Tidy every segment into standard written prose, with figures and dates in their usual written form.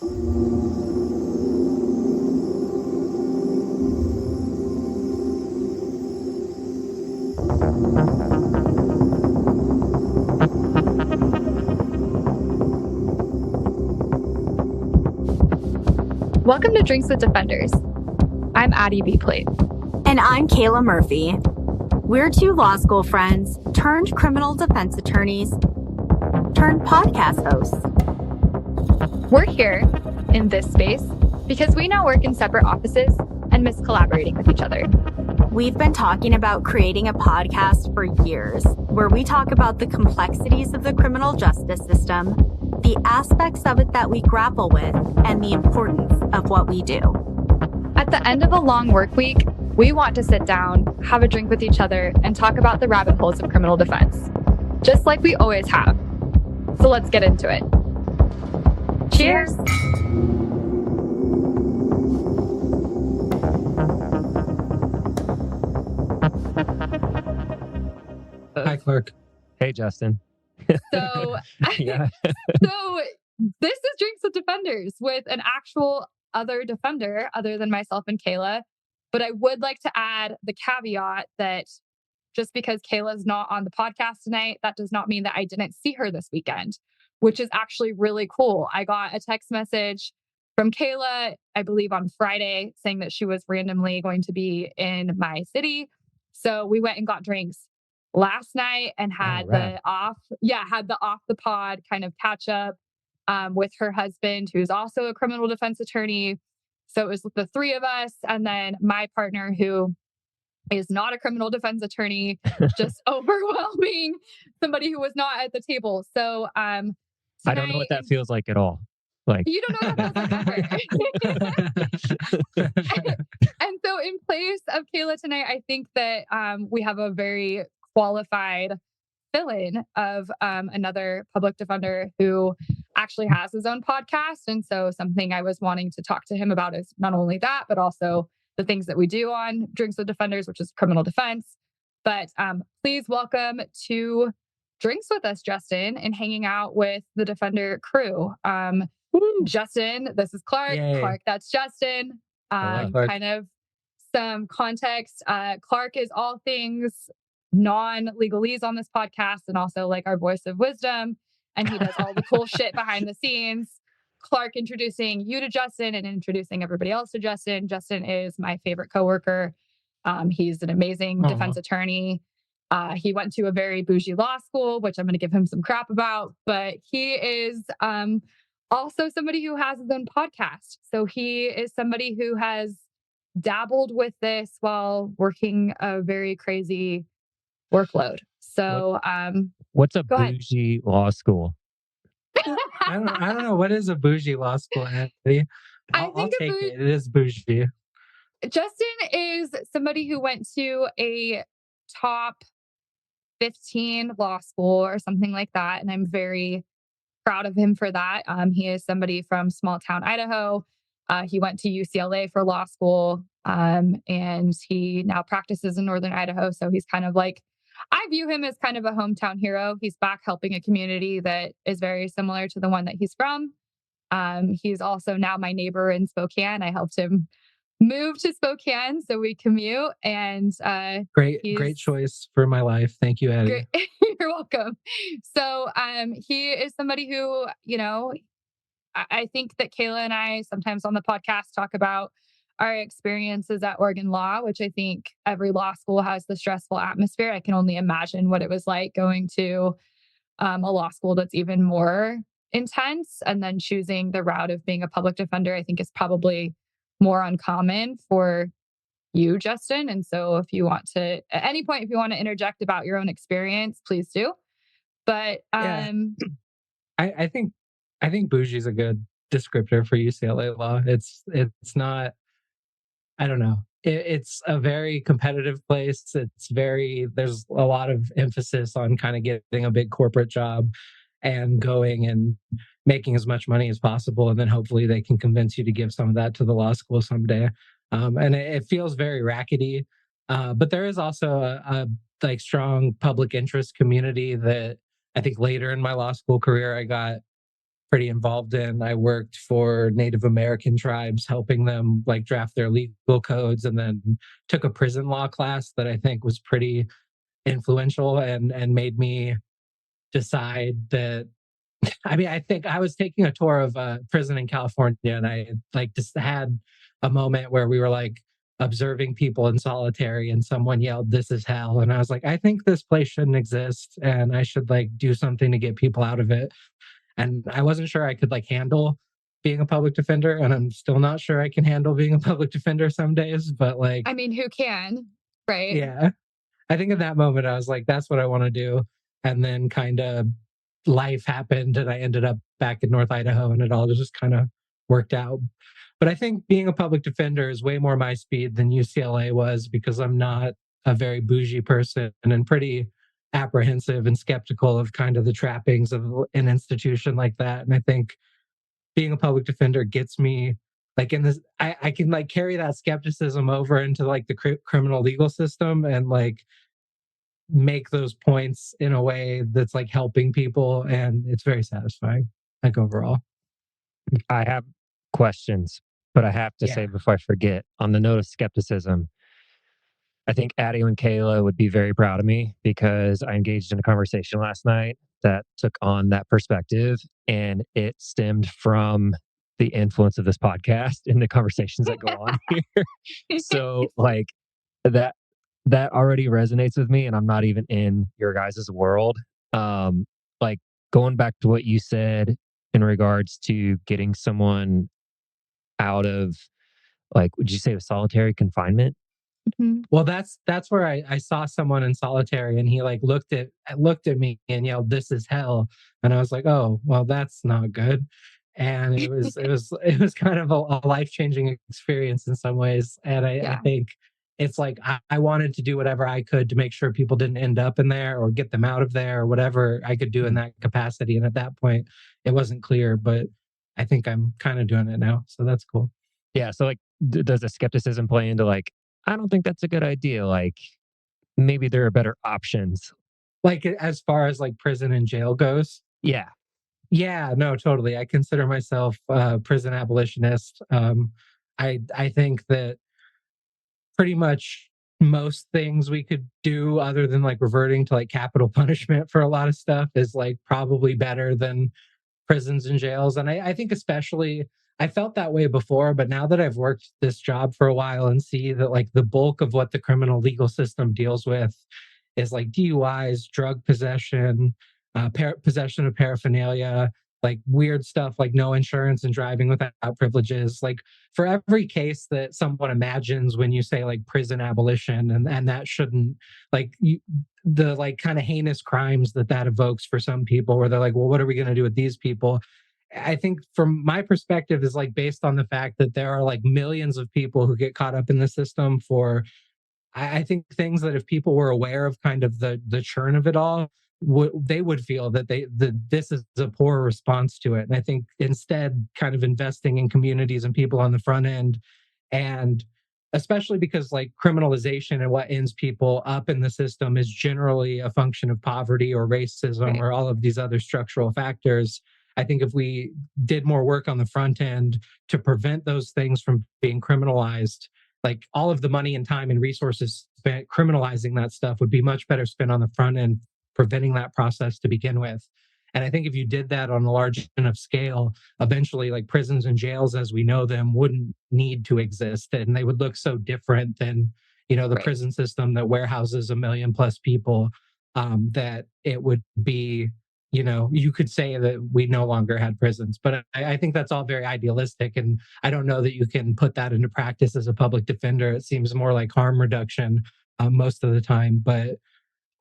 Welcome to Drinks with Defenders. I'm Addie B. Plate. And I'm Kayla Murphy. We're two law school friends turned criminal defense attorneys turned podcast hosts. We're here in this space because we now work in separate offices and miss collaborating with each other. We've been talking about creating a podcast for years where we talk about the complexities of the criminal justice system, the aspects of it that we grapple with, and the importance of what we do. At the end of a long work week, we want to sit down, have a drink with each other, and talk about the rabbit holes of criminal defense, just like we always have. So let's get into it. Cheers! Hi, Clark. Hey, Justin. So, Yeah. so this is Drinks with Defenders with an actual other defender other than myself and Kayla. But I would like to add the caveat that just because Kayla's not on the podcast tonight, that does not mean that I didn't see her this weekend, which is actually really cool. I got a text message from Kayla, I believe on Friday, saying that she was randomly going to be in my city. So we went and got drinks last night and had the off the pod kind of catch up with her husband, who's also a criminal defense attorney. So it was the three of us, and then my partner, who is not a criminal defense attorney, just overwhelming somebody who was not at the table. So I don't know what that feels like at all. Like you don't know what that feels like ever. And so in place of Kayla tonight, I think that we have a very qualified fill-in of another public defender who actually has his own podcast. And so something I was wanting to talk to him about is not only that, but also the things that we do on Drinks with Defenders, which is criminal defense. But please welcome to Drinks with us, Justin, and hanging out with the Defender crew. Justin, this is Clark. Yay. Clark, that's Justin. Clark. Kind of some context. Clark is all things non-legalese on this podcast and also like our voice of wisdom. And he does all the cool shit behind the scenes. Clark introducing you to Justin and introducing everybody else to Justin. Justin is my favorite coworker. He's an amazing defense attorney. He went to a very bougie law school, which I'm going to give him some crap about, but he is also somebody who has his own podcast. So he is somebody who has dabbled with this while working a very crazy workload. So, what's a bougie law school? I don't know. What is a bougie law school, Addie? I'll take it. It is bougie. Justin is somebody who went to a top 15 law school or something like that. And I'm very proud of him for that. He is somebody from small town Idaho. He went to UCLA for law school. And he now practices in Northern Idaho. So he's kind of like, I view him as kind of a hometown hero. He's back helping a community that is very similar to the one that he's from. He's also now my neighbor in Spokane. I helped him move to Spokane, so we commute. And great choice for my life. Thank you, Addie. You're welcome. So he is somebody who, you know, I think that Kayla and I sometimes on the podcast talk about our experiences at Oregon Law, which I think every law school has the stressful atmosphere. I can only imagine what it was like going to a law school that's even more intense, and then choosing the route of being a public defender, I think is probably more uncommon for you, Justin. And so if you want to, at any point, if you want to interject about your own experience, please do. But I think bougie is a good descriptor for UCLA law. It's not, I don't know. It's a very competitive place. There's a lot of emphasis on kind of getting a big corporate job and going and making as much money as possible. And then hopefully they can convince you to give some of that to the law school someday. And it feels very rackety. But there is also a like strong public interest community that I think later in my law school career, I got pretty involved in. I worked for Native American tribes, helping them like draft their legal codes, and then took a prison law class that I think was pretty influential and made me decide that I mean, I think I was taking a tour of a prison in California, and I like just had a moment where we were like observing people in solitary, and someone yelled, "This is hell!" And I was like, I think this place shouldn't exist, and I should like do something to get people out of it. And I wasn't sure I could like handle being a public defender, and I'm still not sure I can handle being a public defender some days. But like, I mean, who can, right? yeah, I think in that moment I was like, that's what I want to do. And then kind of life happened and I ended up back in North Idaho and it all just kind of worked out. But I think being a public defender is way more my speed than UCLA was because I'm not a very bougie person and pretty apprehensive and skeptical of kind of the trappings of an institution like that. And I think being a public defender gets me like in this, I can like carry that skepticism over into like the criminal legal system and like make those points in a way that's like helping people, and it's very satisfying like overall. I have questions, but I have to say Yeah. before I forget, on the note of skepticism, I think Addie and Kayla would be very proud of me because I engaged in a conversation last night that took on that perspective, and it stemmed from the influence of this podcast in the conversations that go on here. So like that that already resonates with me, and I'm not even in your guys' world. Like going back to what you said in regards to getting someone out of, like, would you say, solitary confinement? Mhm. Well, that's where I saw someone in solitary, and he like looked at me and yelled, "This is hell," and I was like, "Oh, well, that's not good." And it was kind of a life changing experience in some ways, and I Yeah. think it's like I wanted to do whatever I could to make sure people didn't end up in there or get them out of there or whatever I could do in that capacity. And at that point, it wasn't clear, but I think I'm kind of doing it now, so that's cool. Yeah. So like, does the skepticism play into like, I don't think that's a good idea. Like maybe there are better options. Like as far as like prison and jail goes, Yeah. yeah, no, totally. I consider myself a prison abolitionist. I think that pretty much most things we could do other than like reverting to like capital punishment for a lot of stuff is like probably better than prisons and jails. And I think especially I felt that way before, but now that I've worked this job for a while and see that like the bulk of what the criminal legal system deals with is like DUIs, drug possession, possession of paraphernalia, like weird stuff like no insurance and driving without privileges. Like for every case that someone imagines when you say like prison abolition and that shouldn't like you, the like kind of heinous crimes that evokes for some people where they're like, well, what are we going to do with these people? I think from my perspective is like based on the fact that there are like millions of people who get caught up in the system for I think things that if people were aware of kind of the churn of it all, they would feel that that this is a poor response to it. And I think instead, kind of investing in communities and people on the front end, and especially because like criminalization and what ends people up in the system is generally a function of poverty or racism Right. or all of these other structural factors. I think if we did more work on the front end to prevent those things from being criminalized, like all of the money and time and resources spent criminalizing that stuff would be much better spent on the front end, preventing that process to begin with. And I think if you did that on a large enough scale, eventually like prisons and jails as we know them wouldn't need to exist. And they would look so different than, the Right. prison system that warehouses a million plus people, that it would be, you could say that we no longer had prisons. But I think that's all very idealistic. And I don't know that you can put that into practice as a public defender. It seems more like harm reduction most of the time. But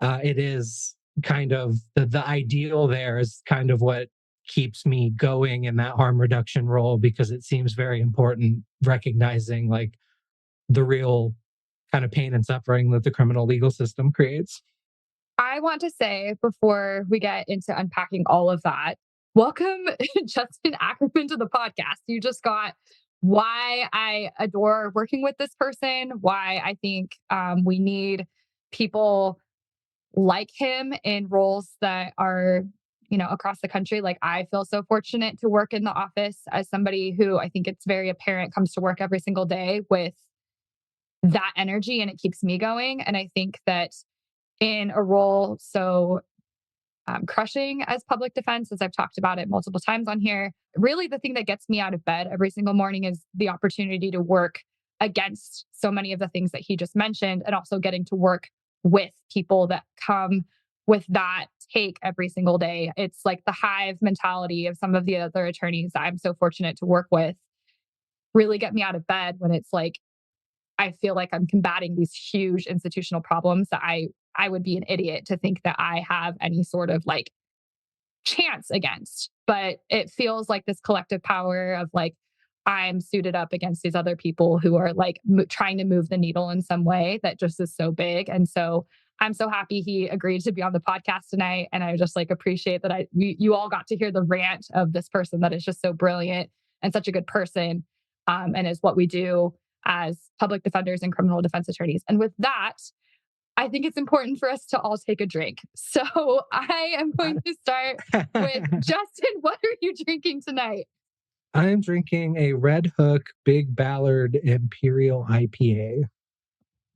it is kind of the ideal there is kind of what keeps me going in that harm reduction role because it seems very important recognizing like the real kind of pain and suffering that the criminal legal system creates. I want to say before we get into unpacking all of that, welcome Justin Ackerman to the podcast. You just got why I adore working with this person, why I think we need people like him in roles that are across the country. Like, I feel so fortunate to work in the office as somebody who I think it's very apparent comes to work every single day with that energy, and it keeps me going. And I think that in a role so crushing as public defense, as I've talked about it multiple times on here, really the thing that gets me out of bed every single morning is the opportunity to work against so many of the things that he just mentioned, and also getting to work with people that come with that take every single day. It's like the hive mentality of some of the other attorneys that I'm so fortunate to work with really get me out of bed when it's like I feel like I'm combating these huge institutional problems that I would be an idiot to think that I have any sort of like chance against. But it feels like this collective power of like, I'm suited up against these other people who are like trying to move the needle in some way that just is so big. And so I'm so happy he agreed to be on the podcast tonight. And I just like appreciate that you all got to hear the rant of this person that is just so brilliant and such a good person, and is what we do as public defenders and criminal defense attorneys. And with that, I think it's important for us to all take a drink. So I am going to start with Justin. What are you drinking tonight? I am drinking a Red Hook Big Ballard Imperial IPA.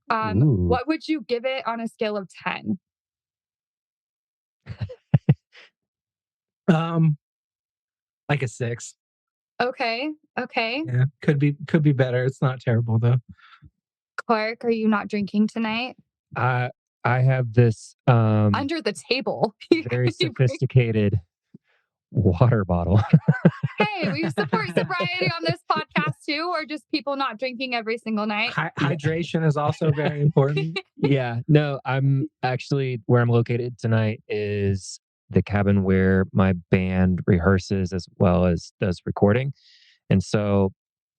What would you give it on a scale of 10? Like a 6. Okay. Yeah, could be better. It's not terrible though. Clark, are you not drinking tonight? I have this under the table. very sophisticated water bottle. Hey, we support sobriety on this podcast too, or just people not drinking every single night. Hydration is also very important. Yeah, no, I'm actually where I'm located tonight is the cabin where my band rehearses as well as does recording. And so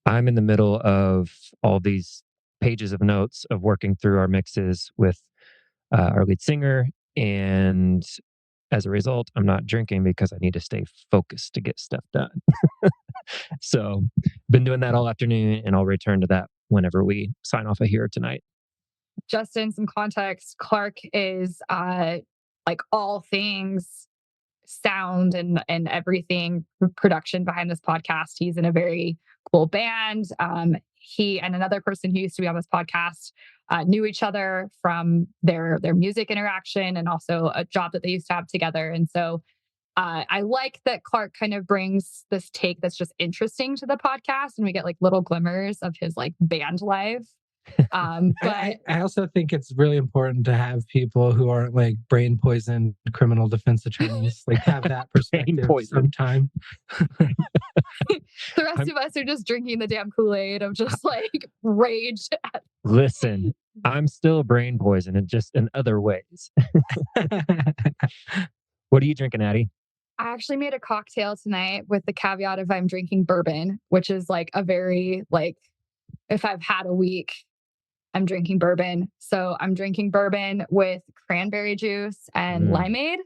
I'm in the middle of all these pages of notes of working through our mixes with our lead singer. And as a result, I'm not drinking because I need to stay focused to get stuff done. So been doing that all afternoon, and I'll return to that whenever we sign off of here tonight. Justin, some context. Clark is like all things sound and everything production behind this podcast. He's in a very cool band. He and another person who used to be on this podcast knew each other from their music interaction and also a job that they used to have together. And so I like that Clark kind of brings this take that's just interesting to the podcast, and we get like little glimmers of his like band life. But I also think it's really important to have people who aren't like brain poisoned criminal defense attorneys, like have that perspective sometime. The rest of us are just drinking the damn Kool-Aid of just like rage. Listen, I'm still brain poisoned, just in other ways. What are you drinking, Addie? I actually made a cocktail tonight with the caveat of I'm drinking bourbon, which is like a very like, if I've had a week, I'm drinking bourbon. So I'm drinking bourbon with cranberry juice and limeade.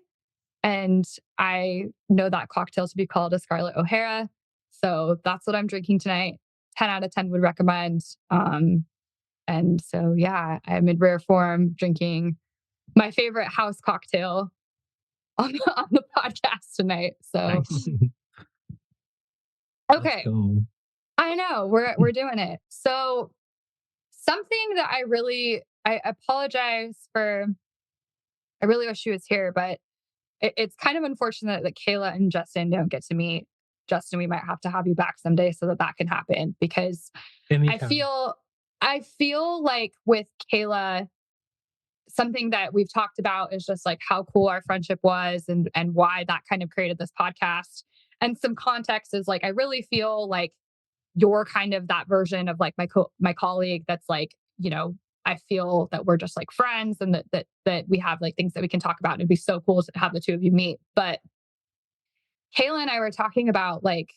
And I know that cocktail to be called a Scarlet O'Hara. So that's what I'm drinking tonight. 10 out of 10 would recommend. And so, yeah, I'm in rare form drinking my favorite house cocktail on the podcast tonight. So, nice. Okay. I know we're doing it. So something that I apologize for, I really wish she was here, but it's kind of unfortunate that Kayla and Justin don't get to meet. Justin, we might have to have you back someday so that can happen, because Anytime. I feel like with Kayla, something that we've talked about is just like how cool our friendship was and why that kind of created this podcast. And some context is like, I really feel like you're kind of that version of like my colleague that's like, I feel that we're just like friends, and that we have like things that we can talk about. And it'd be so cool to have the two of you meet. But Kayla and I were talking about like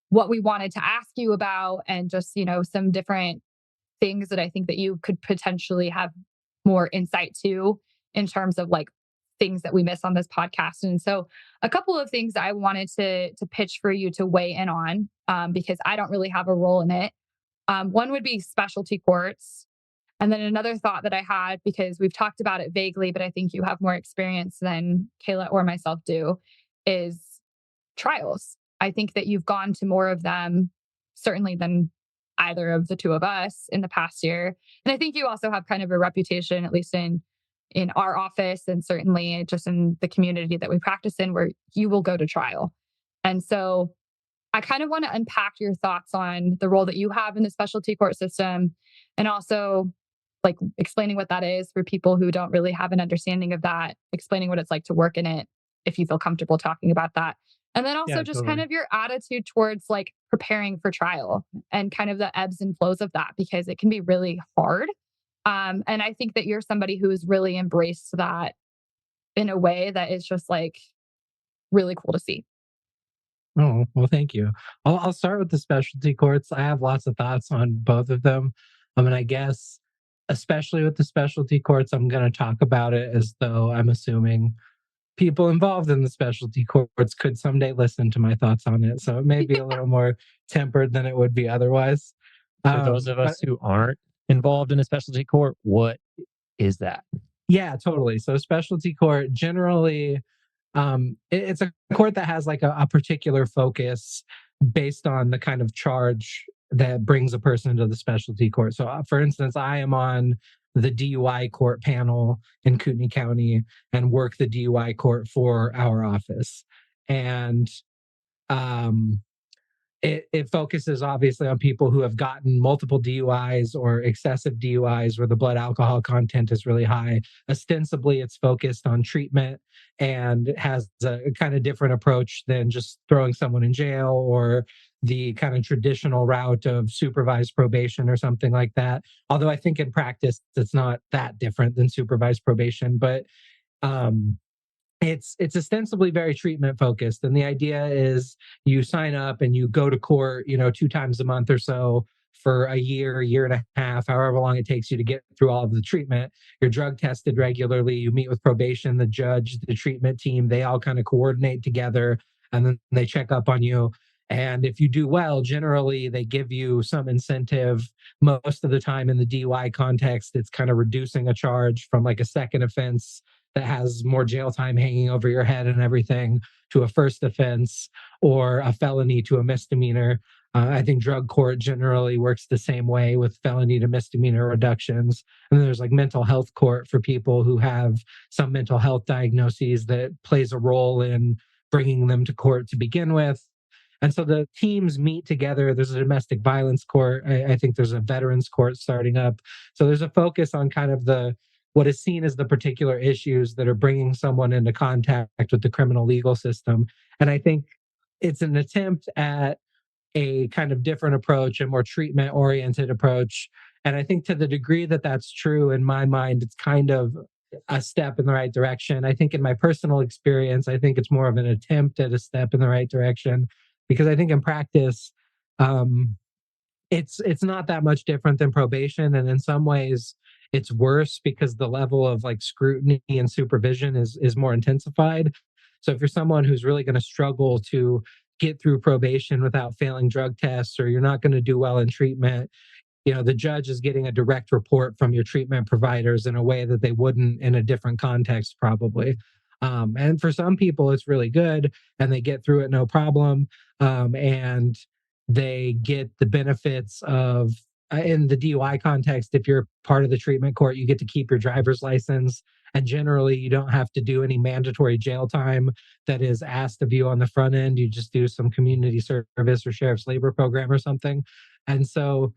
what we wanted to ask you about, and just, some different things that I think that you could potentially have more insight to in terms of like things that we miss on this podcast. And so a couple of things I wanted to pitch for you to weigh in on, because I don't really have a role in it. One would be specialty courts. And then another thought that I had, because we've talked about it vaguely, but I think you have more experience than Kayla or myself do, is trials. I think that you've gone to more of them, certainly than either of the two of us in the past year. And I think you also have kind of a reputation, at least in our office and certainly just in the community that we practice in, where you will go to trial. And so I kind of want to unpack your thoughts on the role that you have in the specialty court system, and also like explaining what that is for people who don't really have an understanding of that, explaining what it's like to work in it, if you feel comfortable talking about that. And then also Yeah, just kind totally. of your attitude towards like preparing for trial and kind of the ebbs and flows of that, because it can be really hard. And I think that you're somebody who has really embraced that in a way that is just like really cool to see. Oh, well, thank you. I'll start with the specialty courts. I have lots of thoughts on both of them. I mean, I guess, especially with the specialty courts, I'm going to talk about it as though I'm assuming people involved in the specialty courts could someday listen to my thoughts on it. So it may be a little more tempered than it would be otherwise. For those of But us who aren't involved in a specialty court, what is that? yeah, totally. So specialty court generally, it's a court that has like a particular focus based on the kind of charge that brings a person to the specialty court. So, for instance, I am on the DUI court panel in Kootenai County and work the DUI court for our office. And um, it focuses obviously on people who have gotten multiple DUIs or excessive DUIs where the blood alcohol content is really high. Ostensibly, it's focused on treatment and has a kind of different approach than just throwing someone in jail or the kind of traditional route of supervised probation or something like that. Although I think in practice, it's not that different than supervised probation. But um, it's ostensibly very treatment focused, and the idea is you sign up and you go to court, 2 times a month or so for a year and a half, however long it takes you to get through all of the treatment. You're drug tested regularly, you meet with probation, the judge, the treatment team, they all kind of coordinate together, and then they check up on you. And if you do well, generally they give you some incentive. Most of the time in the DUI context, it's kind of reducing a charge from like a second offense that has more jail time hanging over your head and everything to a first offense, or a felony to a misdemeanor. I think drug court generally works the same way with felony to misdemeanor reductions. And then there's like mental health court for people who have some mental health diagnoses that plays a role in bringing them to court to begin with. And so the teams meet together. There's a domestic violence court. I think there's a veterans court starting up. So there's a focus on kind of the what is seen as the particular issues that are bringing someone into contact with the criminal legal system. And I think it's an attempt at a kind of different approach, a more treatment oriented approach. And I think to the degree that that's true, in my mind, it's kind of a step in the right direction. I think in my personal experience, I think it's more of an attempt at a step in the right direction, because I think in practice, um, it's not that much different than probation, and in some ways it's worse because the level of like scrutiny and supervision is more intensified. So if you're someone who's really going to struggle to get through probation without failing drug tests, or you're not going to do well in treatment, the judge is getting a direct report from your treatment providers in a way that they wouldn't in a different context, probably. And for some people, it's really good and they get through it no problem. And they get the benefits of, in the DUI context, if you're part of the treatment court, you get to keep your driver's license. And generally, you don't have to do any mandatory jail time that is asked of you on the front end. You just do some community service or sheriff's labor program or something. And so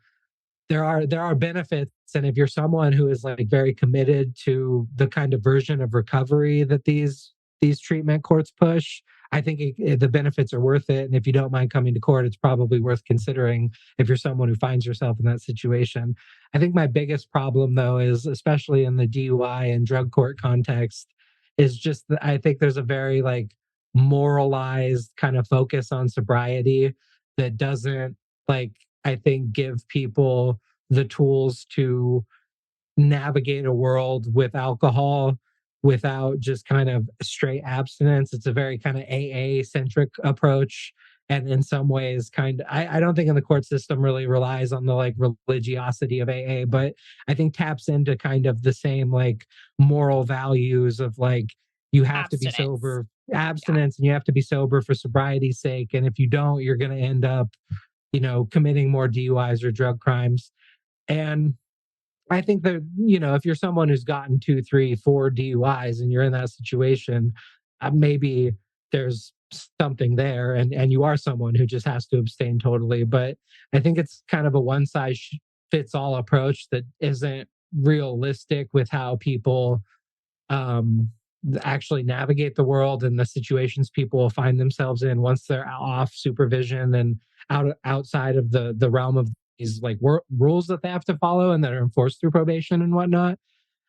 there are benefits, and if you're someone who is like very committed to the kind of version of recovery that these treatment courts push, I think the benefits are worth it. And if you don't mind coming to court, it's probably worth considering if you're someone who finds yourself in that situation. I think my biggest problem, though, is especially in the DUI and drug court context, is just that I think there's a very like moralized kind of focus on sobriety that doesn't, like, I think, give people the tools to navigate a world with alcohol without just kind of straight abstinence. It's a very kind of AA centric approach. And in some ways, I don't think in the court system really relies on the like religiosity of AA, but I think taps into kind of the same like moral values of like, you have to be Abstinence. sober. abstinence and you have to be sober for sobriety's sake. And if you don't, you're going to end up, committing more DUIs or drug crimes. And I think that, if you're someone who's gotten 2, 3, 4 DUIs and you're in that situation, maybe there's something there and you are someone who just has to abstain totally. But I think it's kind of a one size fits all approach that isn't realistic with how people um, actually navigate the world and the situations people will find themselves in once they're off supervision and outside of the realm of these like rules that they have to follow and that are enforced through probation and whatnot.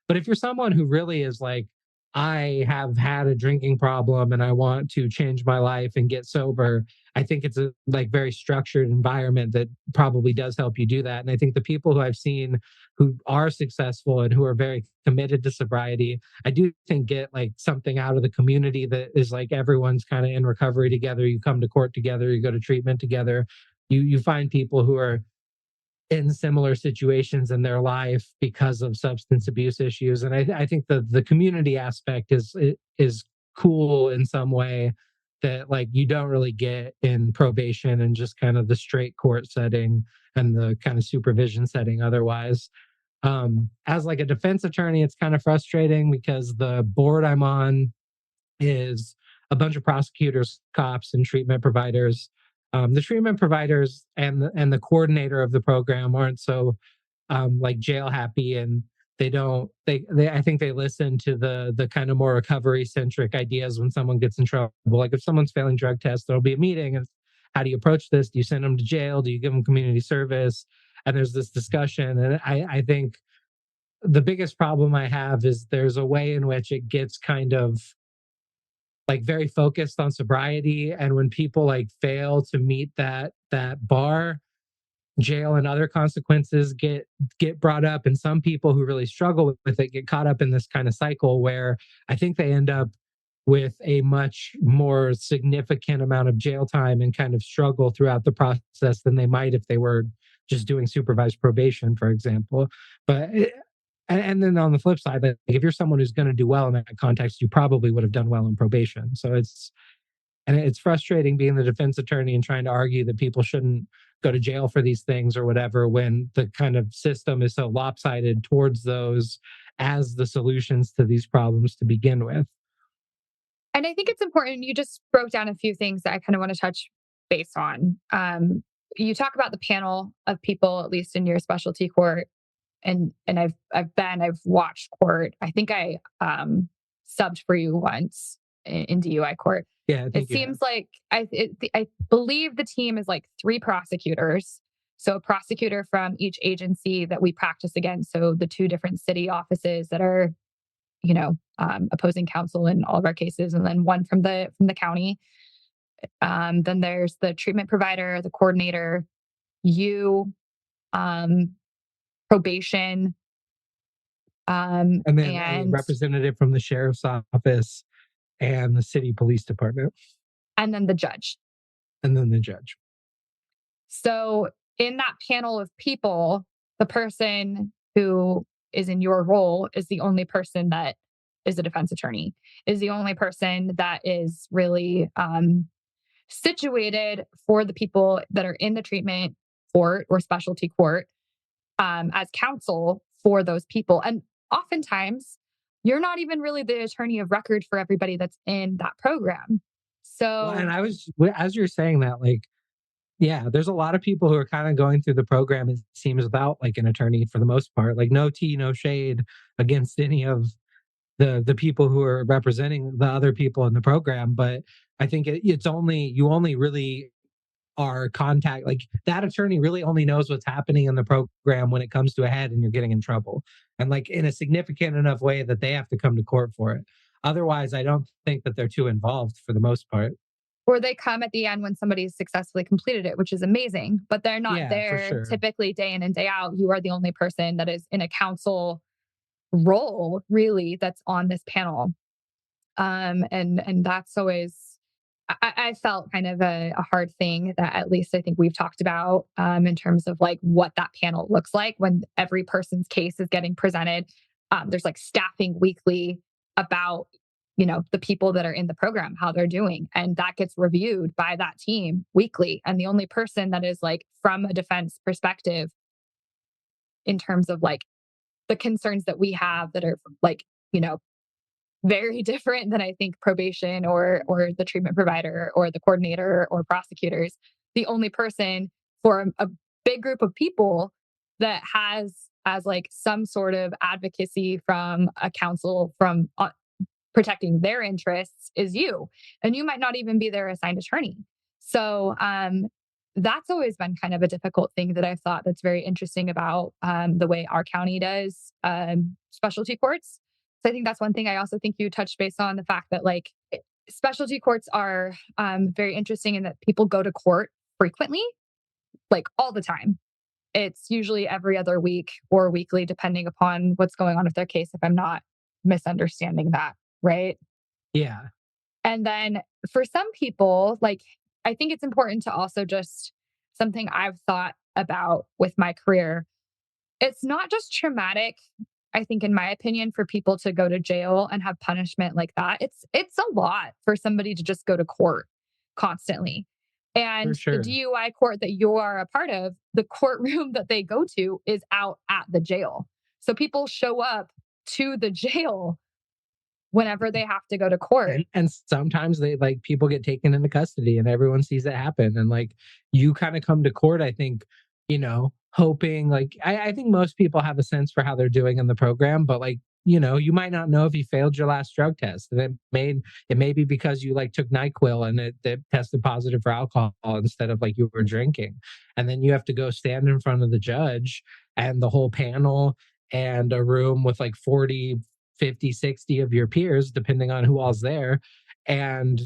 But if you're someone who really is like, I have had a drinking problem and I want to change my life and get sober, I think it's a like very structured environment that probably does help you do that. And I think the people who I've seen who are successful and who are very committed to sobriety, I do think get like something out of the community that is like everyone's kind of in recovery together. You come to court together, you go to treatment together. You find people who are in similar situations in their life because of substance abuse issues. And I think the community aspect is cool in some way that like you don't really get in probation and just kind of the straight court setting and the kind of supervision setting otherwise. As like a defense attorney, it's kind of frustrating because the board I'm on is a bunch of prosecutors, cops, and treatment providers. The treatment providers and the coordinator of the program aren't so like jail happy, and they I think they listen to the kind of more recovery centric ideas when someone gets in trouble. Like if someone's failing drug tests, there'll be a meeting and how do you approach this? Do you send them to jail? Do you give them community service? And there's this discussion, and I think the biggest problem I have is there's a way in which it gets kind of like very focused on sobriety, and when people like fail to meet that bar, jail and other consequences get brought up, and some people who really struggle with it get caught up in this kind of cycle where I think they end up with a much more significant amount of jail time and kind of struggle throughout the process than they might if they were just doing supervised probation, for example. But and then on the flip side, like if you're someone who's going to do well in that context, you probably would have done well in probation. So it's frustrating being the defense attorney and trying to argue that people shouldn't go to jail for these things or whatever when the kind of system is so lopsided towards those as the solutions to these problems to begin with. And I think it's important. You just broke down a few things that I kind of want to touch base on. You talk about the panel of people, at least in your specialty court, and I've watched court. I think I subbed for you once in DUI court. Yeah, it seems like I believe the team is like 3 prosecutors. So a prosecutor from each agency that we practice against. So the 2 different city offices that are, opposing counsel in all of our cases, and then one from the county. Then there's the treatment provider, the coordinator, you, probation, and then a representative from the sheriff's office and the city police department. And then the judge. So in that panel of people, the person who is in your role is the only person that is a defense attorney, is the only person that is really situated for the people that are in the treatment court or specialty court as counsel for those people. And oftentimes, you're not even really the attorney of record for everybody that's in that program. So, well, and as you're saying that, like, yeah, there's a lot of people who are kind of going through the program, it seems, without like an attorney for the most part. Like, no tea, no shade against any of the people who are representing the other people in the program. But I think you only really are contact, like that attorney really only knows what's happening in the program when it comes to a head and you're getting in trouble, and like in a significant enough way that they have to come to court for it. Otherwise, I don't think that they're too involved for the most part. Or they come at the end when somebody's successfully completed it, which is amazing, but they're not there typically day in and day out. You are the only person that is in a counsel role, really, that's on this panel. And that's always, I felt kind of a hard thing that at least I think we've talked about in terms of like what that panel looks like when every person's case is getting presented. There's like staffing weekly about the people that are in the program, how they're doing. And that gets reviewed by that team weekly. And the only person that is like from a defense perspective in terms of like the concerns that we have that are like, very different than I think probation or the treatment provider or the coordinator or prosecutors. The only person for a big group of people that has as like some sort of advocacy from a council from protecting their interests is you, and you might not even be their assigned attorney. So that's always been kind of a difficult thing that I've thought that's very interesting about the way our county does specialty courts. So I think that's one thing. I also think you touched base on the fact that like specialty courts are very interesting in that people go to court frequently, like all the time. It's usually every other week or weekly, depending upon what's going on with their case, if I'm not misunderstanding that, right? Yeah. And then for some people, like, I think it's important to also just something I've thought about with my career. It's not just traumatic, I think, in my opinion, for people to go to jail and have punishment like that. It's a lot for somebody to just go to court constantly. For And the sure. DUI court that you are a part of, the courtroom that they go to is out at the jail. So people show up to the jail whenever they have to go to court. And sometimes they like people get taken into custody and everyone sees it happen. And like you kind of come to court, I think, hoping like I think most people have a sense for how they're doing in the program, but like, you might not know if you failed your last drug test. And it may be because you like took NyQuil and it tested positive for alcohol instead of like you were drinking. And then you have to go stand in front of the judge and the whole panel and a room with like 40, 50, 60 of your peers, depending on who all's there, and,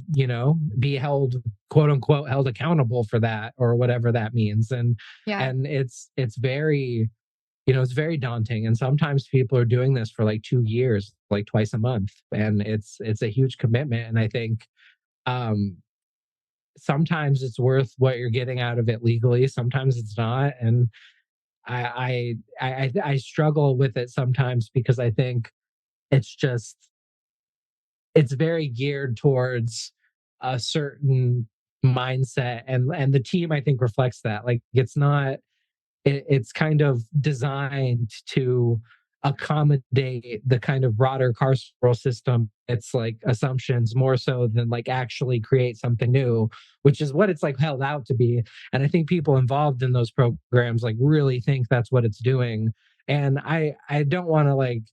be held, quote unquote, held accountable for that or whatever that means. And Yeah. and it's very, it's very daunting. And sometimes people are doing this for like 2 years, like twice a month. And it's a huge commitment. And I think um sometimes it's worth what you're getting out of it legally, sometimes it's not. And I struggle with it sometimes because I think it's just it's very geared towards a certain mindset, and the team I think reflects that. Like it's not it's kind of designed to accommodate the kind of broader carceral system. It's like assumptions more so than like actually create something new, which is what it's like held out to be. And I think people involved in those programs like really think that's what it's doing. And I don't want to like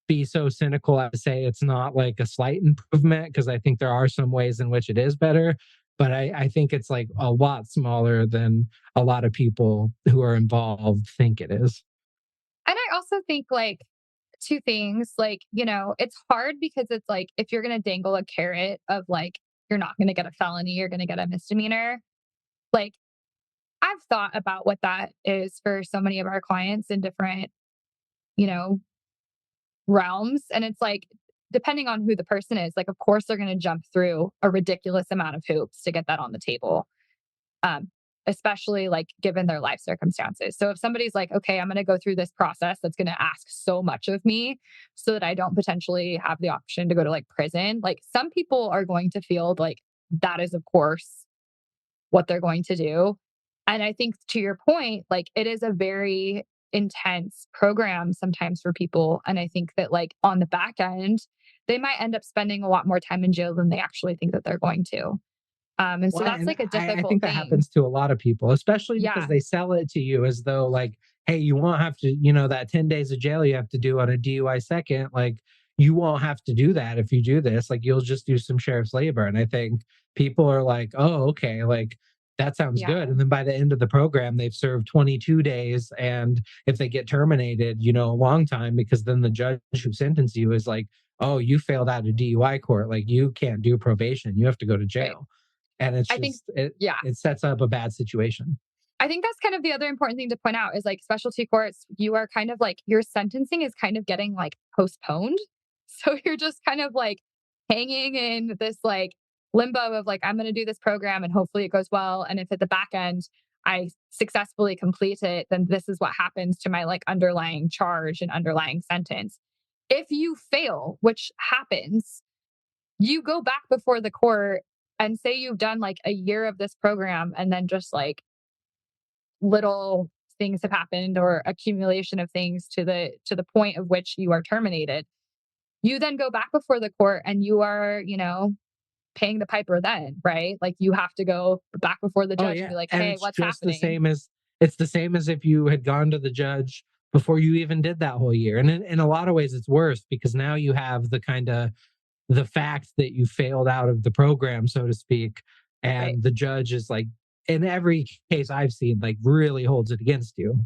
be so cynical as to say it's not like a slight improvement, because I think there are some ways in which it is better. But I think it's like a lot smaller than a lot of people who are involved think it is. And I also think like two things, like, it's hard because it's like if you're going to dangle a carrot of like, you're not going to get a felony, you're going to get a misdemeanor. Like, I've thought about what that is for so many of our clients in different, you know, realms. And it's like, depending on who the person is, like, of course, they're going to jump through a ridiculous amount of hoops to get that on the table. Um, Especially like given their life circumstances. So if somebody's like, okay, I'm going to go through this process that's going to ask so much of me so that I don't potentially have the option to go to like prison, like some people are going to feel like that is, of course, what they're going to do. And I think to your point, like it is a very intense program sometimes for people. And I think that like on the back end, they might end up spending a lot more time in jail than they actually think that they're going to. And so Well, that's and like a I difficult think that thing. happens to a lot of people, especially because Yeah. they sell it to you as though like, hey, you won't have to, that 10 days of jail you have to do on a DUI second. Like you won't have to do that if you do this. Like you'll just do some sheriff's labor. And I think people are like, oh, okay, like that sounds Yeah. good. And then by the end of the program, they've served 22 days. And if they get terminated, a long time, because then the judge who sentenced you is like, oh, you failed out of DUI court. Like you can't do probation. You have to go to Right. jail. And it's I think, just it yeah. it sets up a bad situation. I think that's kind of the other important thing to point out is like specialty courts, you are kind of like your sentencing is kind of getting like postponed. So you're just kind of like hanging in this like limbo of like, I'm going to do this program and hopefully it goes well. And if at the back end I successfully complete it, then this is what happens to my like underlying charge and underlying sentence. If you fail, which happens, you go back before the court and say you've done like a year of this program and then just like little things have happened or accumulation of things to the point of which you are terminated. You then go back before the court and you are, paying the piper then, right? Like you have to go back before the Oh judge and be yeah, like, and "Hey, it's what's just the happening?" same as it's the same as if you had gone to the judge before you even did that whole year. And in a lot of ways, it's worse because now you have the fact that you failed out of the program, so to speak, Right. and the judge is like, in every case I've seen, like really holds it against you.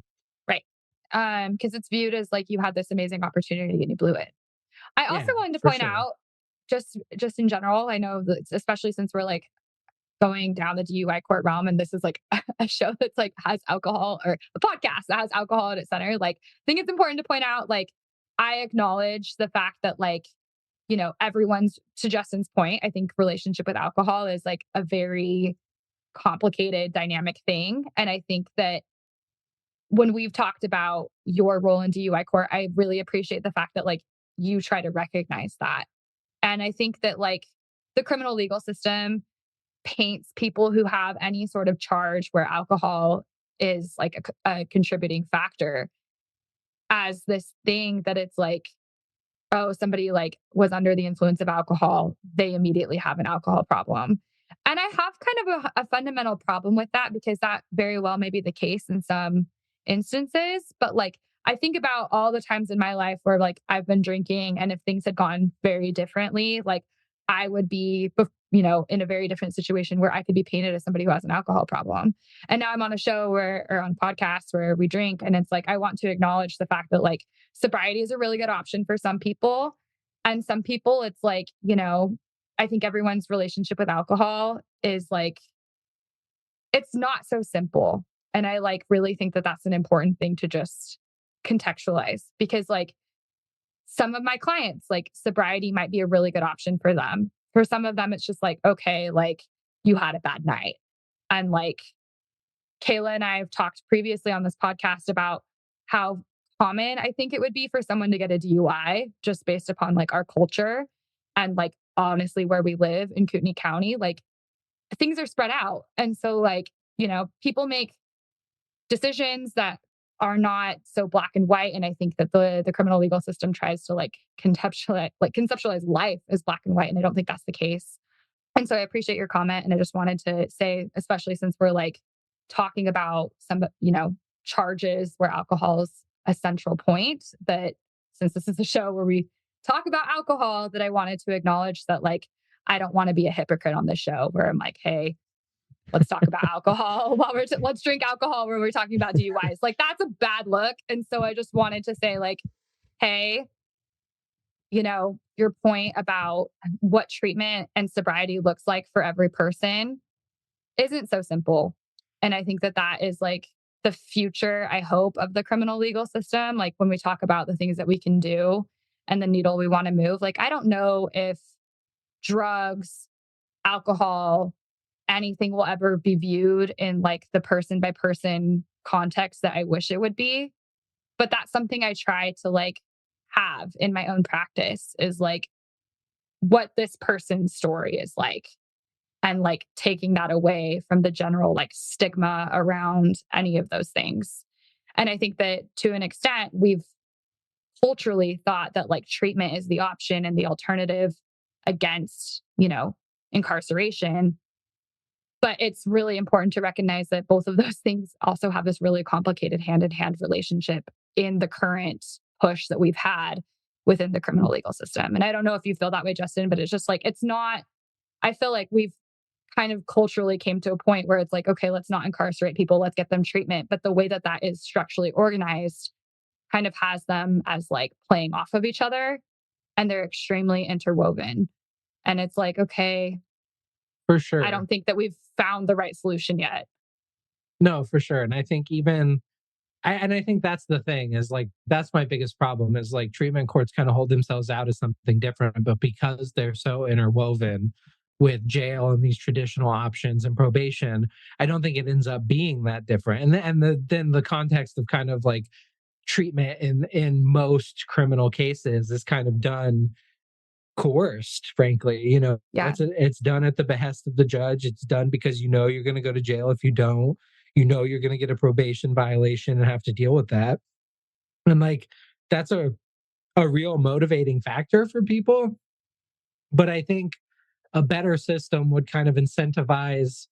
Right. Because it's viewed as like you had this amazing opportunity and you blew it. I also Yeah, wanted to for point sure. out, just in general, I know that especially since we're like going down the DUI court realm, and this is like a show that's like has alcohol or a podcast that has alcohol at its center. Like, I think it's important to point out, like, I acknowledge the fact that like, everyone's to Justin's point, I think relationship with alcohol is like a very complicated dynamic thing. And I think that when we've talked about your role in DUI court, I really appreciate the fact that like you try to recognize that. And I think that like the criminal legal system paints people who have any sort of charge where alcohol is like a contributing factor as this thing that it's like, oh, somebody like was under the influence of alcohol, they immediately have an alcohol problem. And I have kind of a fundamental problem with that because that very well may be the case in some instances. But like, I think about all the times in my life where like I've been drinking and if things had gone very differently, like I would be, in a very different situation where I could be painted as somebody who has an alcohol problem. And now I'm on a show or on podcasts where we drink. And it's like, I want to acknowledge the fact that like sobriety is a really good option for some people. And some people, it's like, I think everyone's relationship with alcohol is like, it's not so simple. And I like really think that that's an important thing to just contextualize because like some of my clients, like sobriety might be a really good option for them. For some of them, it's just like, okay, like you had a bad night. And like Kayla and I have talked previously on this podcast about how common I think it would be for someone to get a DUI just based upon like our culture and like honestly where we live in Kootenai County, like things are spread out. And so like, people make decisions that are not so black and white. And I think that the criminal legal system tries to like conceptualize life as black and white. And I don't think that's the case. And so I appreciate your comment. And I just wanted to say, especially since we're like talking about some, charges where alcohol is a central point, that since this is a show where we talk about alcohol, that I wanted to acknowledge that like I don't want to be a hypocrite on this show where I'm like, hey, let's talk about alcohol while let's drink alcohol when we're talking about DUIs. Like that's a bad look. And so I just wanted to say like, hey, your point about what treatment and sobriety looks like for every person isn't so simple. And I think that that is like the future, I hope, of the criminal legal system. Like when we talk about the things that we can do and the needle we want to move, like I don't know if drugs, alcohol, anything will ever be viewed in like the person by person context that I wish it would be. But that's something I try to like have in my own practice is like what this person's story is like and like taking that away from the general like stigma around any of those things. And I think that to an extent, we've culturally thought that like treatment is the option and the alternative against, incarceration. But it's really important to recognize that both of those things also have this really complicated hand in hand relationship in the current push that we've had within the criminal legal system. And I don't know if you feel that way, Justin, but it's just like, it's not, I feel like we've kind of culturally came to a point where it's like, okay, let's not incarcerate people, let's get them treatment. But the way that that is structurally organized kind of has them as like playing off of each other and they're extremely interwoven. And it's like, okay, For I sure. don't think that we've found the right solution yet. No, for sure. And I think I think that's the thing is like that's my biggest problem is like treatment courts kind of hold themselves out as something different, but because they're so interwoven with jail and these traditional options and probation, I don't think it ends up being that different. Then the context of kind of like treatment in most criminal cases is kind of done coerced, frankly. Yeah. It's done at the behest of the judge. It's done because you're going to go to jail if you don't. You're going to get a probation violation and have to deal with that. And like that's a real motivating factor for people. But I think a better system would kind of incentivize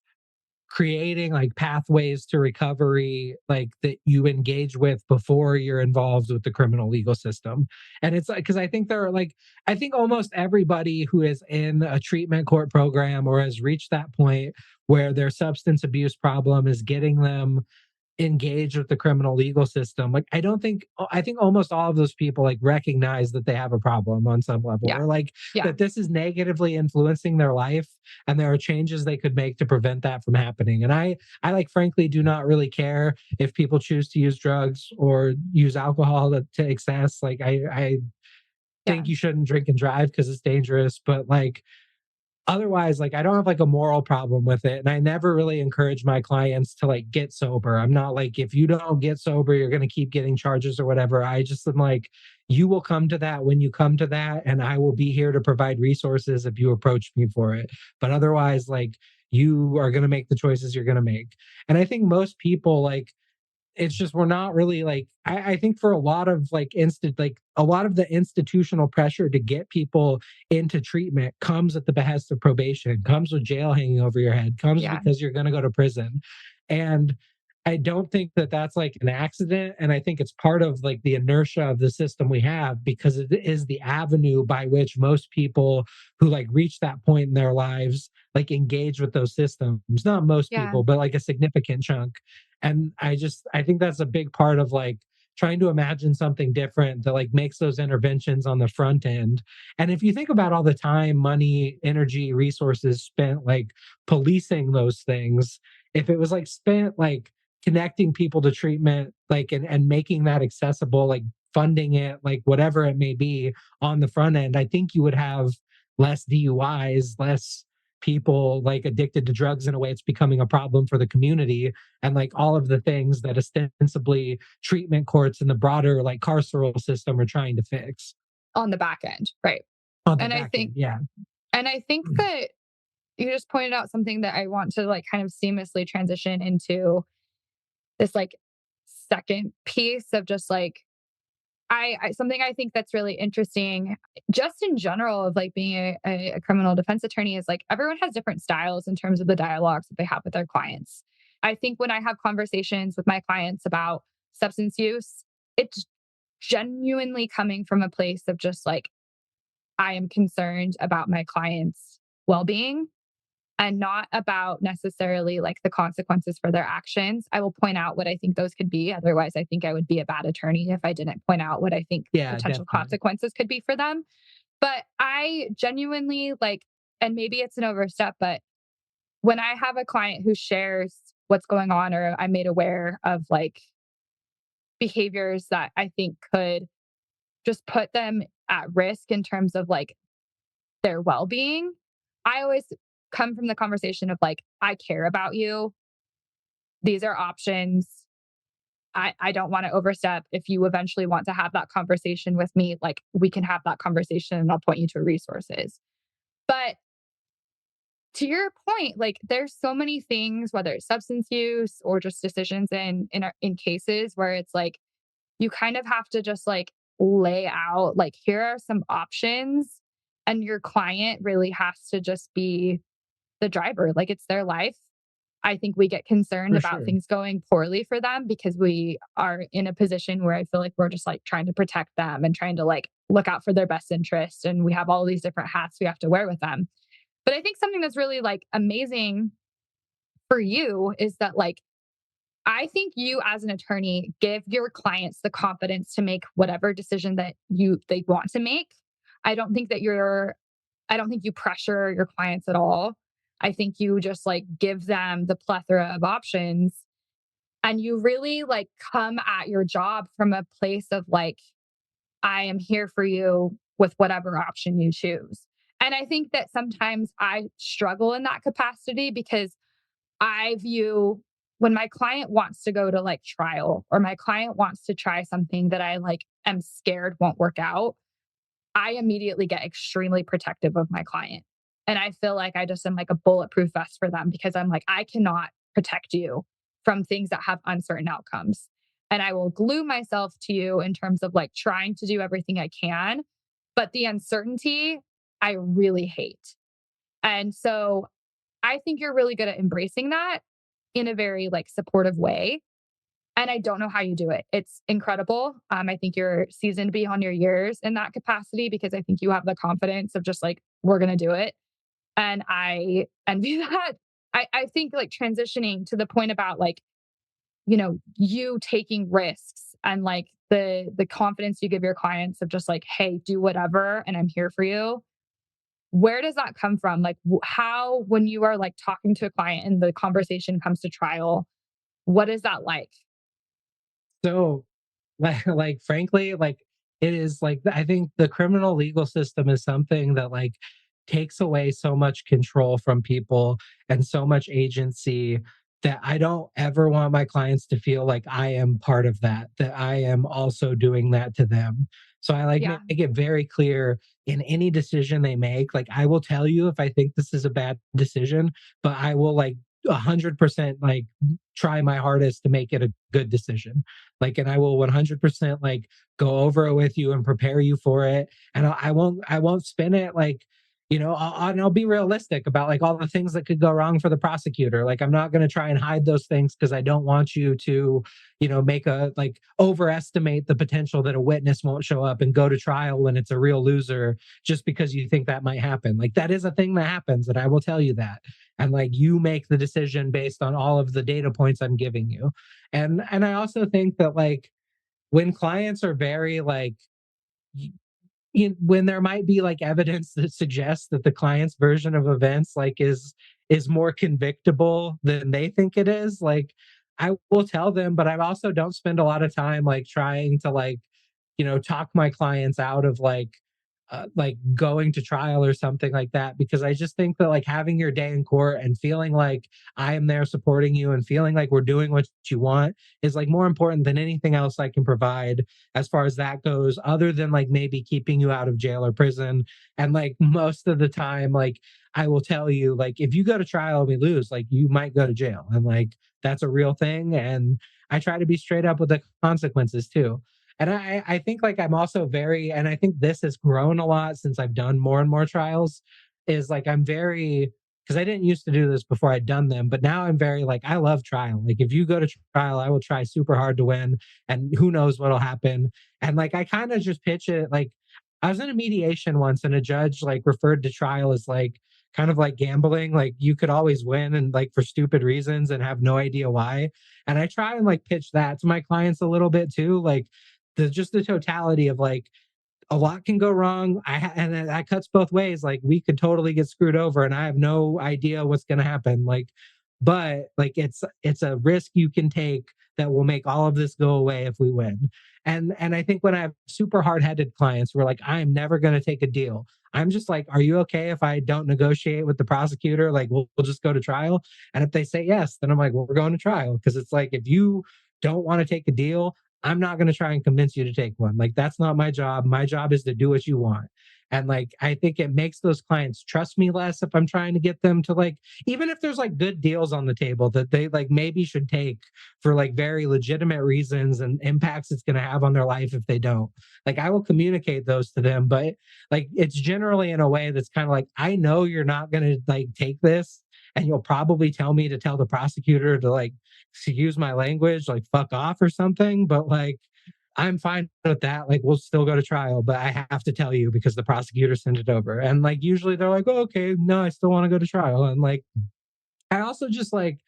creating like pathways to recovery like that you engage with before you're involved with the criminal legal system. And it's like, because I think there are like, I think almost everybody who is in a treatment court program or has reached that point where their substance abuse problem is getting them engage with the criminal legal system. Like I think almost all of those people like recognize that they have a problem on some level, Yeah. or like Yeah. that this is negatively influencing their life and there are changes they could make to prevent that from happening. And I like frankly do not really care if people choose to use drugs or use alcohol to excess. Like I Yeah. think you shouldn't drink and drive because it's dangerous, but like otherwise, like I don't have like a moral problem with it. And I never really encourage my clients to like get sober. I'm not like, if you don't get sober, you're going to keep getting charges or whatever. I just am like, you will come to that when you come to that. And I will be here to provide resources if you approach me for it. But otherwise, like you are going to make the choices you're going to make. And I think most people like, it's just we're not really like I think for a lot of like a lot of the institutional pressure to get people into treatment comes at the behest of probation, comes with jail hanging over your head, comes Yeah. because you're going to go to prison. And I don't think that that's like an accident. And I think it's part of like the inertia of the system we have because it is the avenue by which most people who like reach that point in their lives like engage with those systems. Not most Yeah. people, but like a significant chunk. And I think that's a big part of like trying to imagine something different that like makes those interventions on the front end. And if you think about all the time, money, energy, resources spent like policing those things, if it was like spent like connecting people to treatment, like and making that accessible, like funding it, like whatever it may be on the front end, I think you would have less DUIs, less people like addicted to drugs in a way it's becoming a problem for the community, and like all of the things that ostensibly treatment courts and the broader like carceral system are trying to fix On the back end. Right. on the And I back think, end. Yeah. and I think that you just pointed out something that I want to like kind of seamlessly transition into this like second piece of just like I something I think that's really interesting just in general of like being a criminal defense attorney is like everyone has different styles in terms of the dialogues that they have with their clients. I think when I have conversations with my clients about substance use, it's genuinely coming from a place of just like I am concerned about my client's well-being and not about necessarily like the consequences for their actions. I will point out what I think those could be. Otherwise, I think I would be a bad attorney if I didn't point out what I think Yeah, potential definitely. consequences could be for them. But I genuinely like, and maybe it's an overstep, but when I have a client who shares what's going on or I'm made aware of like behaviors that I think could just put them at risk in terms of like their well-being, I always come from the conversation of like, I care about you. These are options. I don't want to overstep. If you eventually want to have that conversation with me, like we can have that conversation and I'll point you to resources. But to your point, like there's so many things, whether it's substance use or just decisions in cases where it's like you kind of have to just like lay out like here are some options and your client really has to just be the driver. Like it's their life. I think we get concerned For about sure. things going poorly for them because we are in a position where I feel like we're just like trying to protect them and trying to like look out for their best interest. And we have all these different hats we have to wear with them. But I think something that's really like amazing for you is that like I think you as an attorney give your clients the confidence to make whatever decision that they want to make. I don't think that I don't think you pressure your clients at all. I think you just like give them the plethora of options and you really like come at your job from a place of like, I am here for you with whatever option you choose. And I think that sometimes I struggle in that capacity because I view when my client wants to go to like trial or my client wants to try something that I like am scared won't work out, I immediately get extremely protective of my client. And I feel like I just am like a bulletproof vest for them because I'm like, I cannot protect you from things that have uncertain outcomes. And I will glue myself to you in terms of like trying to do everything I can. But the uncertainty, I really hate. And so I think you're really good at embracing that in a very like supportive way. And I don't know how you do it. It's incredible. I think you're seasoned beyond your years in that capacity because I think you have the confidence of just like, we're going to do it. And I envy that. I think like transitioning to the point about like, you taking risks and like the confidence you give your clients of just like, hey, do whatever and I'm here for you. Where does that come from? Like how, when you are like talking to a client and the conversation comes to trial, what is that like? So, like frankly, like it is like I think the criminal legal system is something that like takes away so much control from people and so much agency that I don't ever want my clients to feel like I am part of that, that I am also doing that to them. So I like Yeah. make it very clear in any decision they make. Like I will tell you if I think this is a bad decision, but I will like 100% like try my hardest to make it a good decision. Like, and I will 100% like go over it with you and prepare you for it. And I won't spin it like, I'll be realistic about like all the things that could go wrong for the prosecutor. Like, I'm not going to try and hide those things because I don't want you to, make a like overestimate the potential that a witness won't show up and go to trial when it's a real loser just because you think that might happen. Like, that is a thing that happens. And I will tell you that. And like, you make the decision based on all of the data points I'm giving you. And I also think that like when clients are very like when there might be like evidence that suggests that the client's version of events like is more convictable than they think it is, like I will tell them, but I also don't spend a lot of time like trying to like talk my clients out of like going to trial or something like that, because I just think that like having your day in court and feeling like I am there supporting you and feeling like we're doing what you want is like more important than anything else I can provide as far as that goes, other than like maybe keeping you out of jail or prison. And like most of the time, like I will tell you, like if you go to trial and we lose, like you might go to jail. And like that's a real thing. And I try to be straight up with the consequences too. And I think like I'm also very, and I think this has grown a lot since I've done more and more trials, is like I'm very, because I didn't used to do this before I'd done them, but now I'm very like, I love trial. Like if you go to trial, I will try super hard to win and who knows what'll happen. And like I kind of just pitch it like I was in a mediation once and a judge like referred to trial as like kind of like gambling, like you could always win and like for stupid reasons and have no idea why. And I try and like pitch that to my clients a little bit too, like the totality of like a lot can go wrong. And that cuts both ways. Like we could totally get screwed over, and I have no idea what's going to happen. Like, but like it's a risk you can take that will make all of this go away if we win. And I think when I have super hard headed clients who are like, I'm never going to take a deal. I'm just like, are you okay if I don't negotiate with the prosecutor? Like, we'll just go to trial. And if they say yes, then I'm like, well, we're going to trial. Because it's like, if you don't want to take a deal, I'm not going to try and convince you to take one. Like, that's not my job. My job is to do what you want. And like, I think it makes those clients trust me less if I'm trying to get them to like, even if there's like good deals on the table that they like maybe should take for like very legitimate reasons and impacts it's going to have on their life if they don't. Like, I will communicate those to them, but like, it's generally in a way that's kind of like, I know you're not going to like take this. And you'll probably tell me to tell the prosecutor to like, excuse my language, like fuck off or something. But like, I'm fine with that. Like, we'll still go to trial, but I have to tell you because the prosecutor sent it over. And like, usually they're like, oh, okay, no, I still want to go to trial. And like, I also just like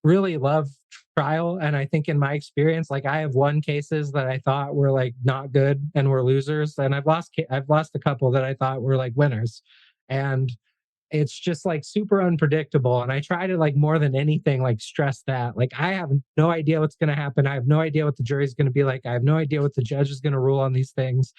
really love trial. And I think in my experience, like I have won cases that I thought were like not good and were losers. And I've lost a couple that I thought were like winners. And it's just like super unpredictable. And I try to like more than anything, like stress that like I have no idea what's going to happen. I have no idea what the jury's going to be like. I have no idea what the judge is going to rule on these things.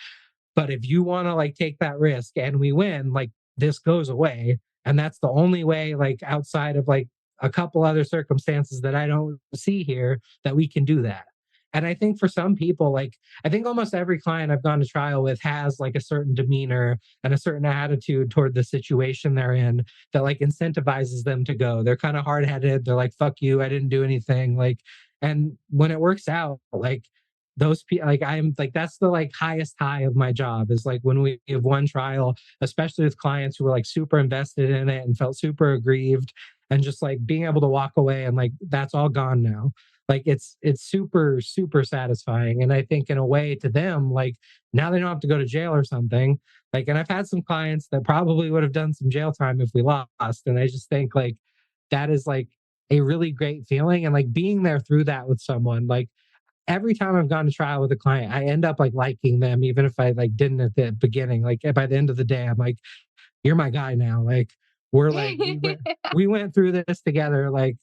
But if you want to like take that risk and we win, like this goes away. And that's the only way, like outside of like a couple other circumstances that I don't see here, that we can do that. And I think for some people, like, I think almost every client I've gone to trial with has like a certain demeanor and a certain attitude toward the situation they're in that like incentivizes them to go. They're kind of hard headed. They're like, fuck you, I didn't do anything. Like, and when it works out, like, those people, like, I'm like, that's the like highest high of my job is like when we have one trial, especially with clients who were like super invested in it and felt super aggrieved, and just like being able to walk away and like that's all gone now. Like it's super satisfying. And I think in a way to them, like, now they don't have to go to jail or something. Like, and I've had some clients that probably would have done some jail time if we lost, and I just think like that is like a really great feeling. And like being there through that with someone, like, every time I've gone to trial with a client, I end up like liking them, even if I like didn't at the beginning. Like by the end of the day, I'm like, you're my guy now. Like, we're like, we went through this together. Like,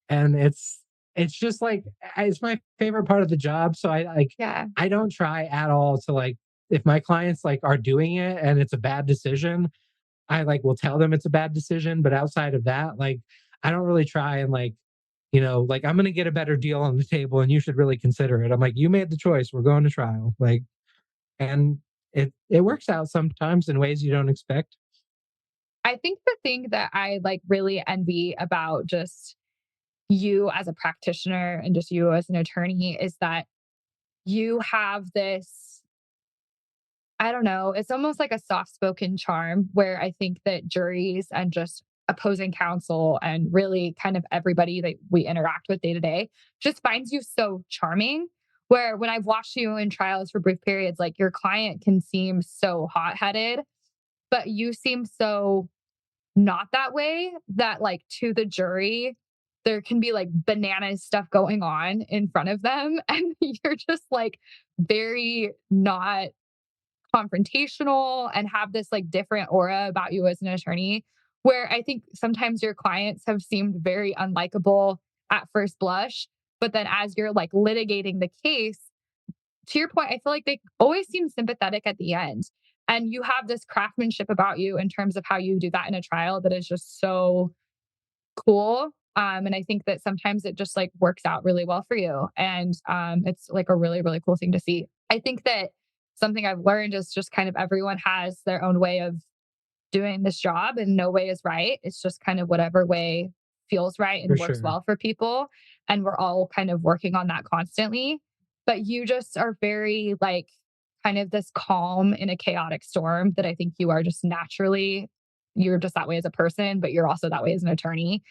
and it's just like, it's my favorite part of the job. So I like, Yeah. I don't try at all to like, if my clients like are doing it and it's a bad decision, I like will tell them it's a bad decision. But outside of that, like, I don't really try and like, like, I'm going to get a better deal on the table and you should really consider it. I'm like, you made the choice. We're going to trial. Like, and it works out sometimes in ways you don't expect. I think the thing that I like really envy about just you as a practitioner and just you as an attorney is that you have this, I don't know, it's almost like a soft spoken charm where I think that juries and just opposing counsel and really kind of everybody that we interact with day to day just finds you so charming. Where when I've watched you in trials for brief periods, like your client can seem so hot headed, but you seem so not that way that like to the jury there can be like bananas stuff going on in front of them and you're just like very not confrontational and have this like different aura about you as an attorney where I think sometimes your clients have seemed very unlikable at first blush, but then as you're like litigating the case, to your point, I feel like they always seem sympathetic at the end. And you have this craftsmanship about you in terms of how you do that in a trial that is just so cool. And I think that sometimes it just like works out really well for you. And it's like a really, really cool thing to see. I think that something I've learned is just kind of everyone has their own way of doing this job and no way is right. It's just kind of whatever way feels right For and works sure. well for people. And we're all kind of working on that constantly. But you just are very like kind of this calm in a chaotic storm that I think you are just naturally, you're just that way as a person, but you're also that way as an attorney.